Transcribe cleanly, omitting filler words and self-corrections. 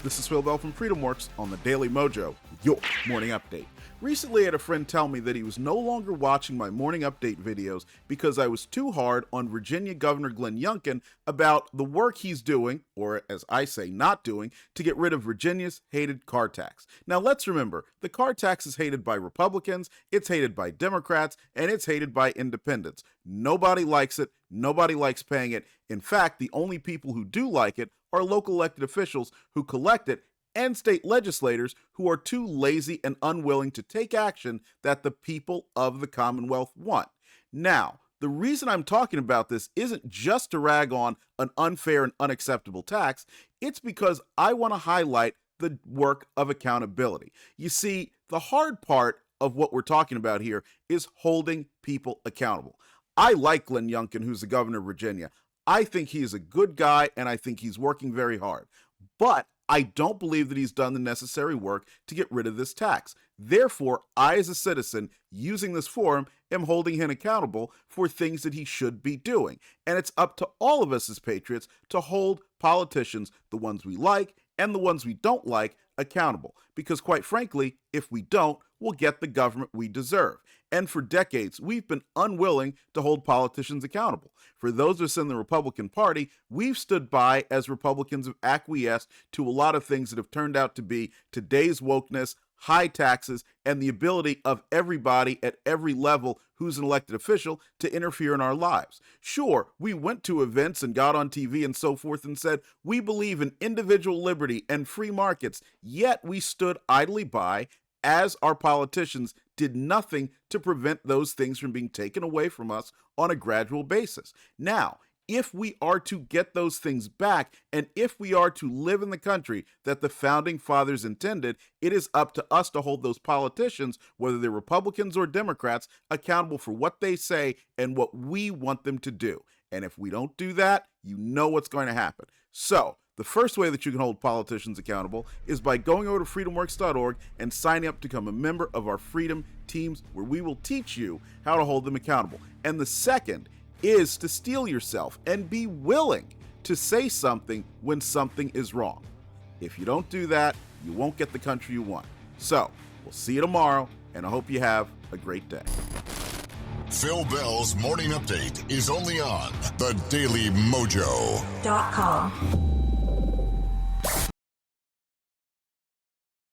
This is Phil Bell from Freedomworks on the Daily Mojo, your morning update. Recently, I had a friend tell me that he was no longer watching my morning update videos because I was too hard on Virginia Governor Glenn Youngkin about the work he's doing, or as I say, not doing, to get rid of Virginia's hated car tax. Now, let's remember, the car tax is hated by Republicans, it's hated by Democrats, and it's hated by independents. Nobody likes it. Nobody likes paying it. In fact, the only people who do like it are local elected officials who collect it and state legislators who are too lazy and unwilling to take action that the people of the Commonwealth want. Now, the reason I'm talking about this isn't just to rag on an unfair and unacceptable tax. It's because I want to highlight the work of accountability. You see, the hard part of what we're talking about here is holding people accountable. I like Glenn Youngkin, who's the governor of Virginia. I think he is a good guy, and I think he's working very hard. But I don't believe that he's done the necessary work to get rid of this tax. Therefore, I, as a citizen, using this forum, am holding him accountable for things that he should be doing. And it's up to all of us as patriots to hold politicians, the ones we like and the ones we don't like, accountable. Because quite frankly, if we don't, we'll get the government we deserve. And for decades, we've been unwilling to hold politicians accountable. For those of us in the Republican Party, we've stood by as Republicans have acquiesced to a lot of things that have turned out to be today's wokeness, high taxes, and the ability of everybody at every level who's an elected official to interfere in our lives. Sure, we went to events and got on TV and so forth and said, we believe in individual liberty and free markets, yet we stood idly by as our politicians did nothing to prevent those things from being taken away from us on a gradual basis. Now, if we are to get those things back, and if we are to live in the country that the founding fathers intended, it is up to us to hold those politicians, whether they're Republicans or Democrats, accountable for what they say and what we want them to do. And if we don't do that, you know what's going to happen. So, the first way that you can hold politicians accountable is by going over to freedomworks.org and signing up to become a member of our Freedom Teams, where we will teach you how to hold them accountable. And the second is to steel yourself and be willing to say something when something is wrong. If you don't do that, you won't get the country you want. So, we'll see you tomorrow, and I hope you have a great day. Phil Bell's Morning Update is only on the Daily Mojo.com.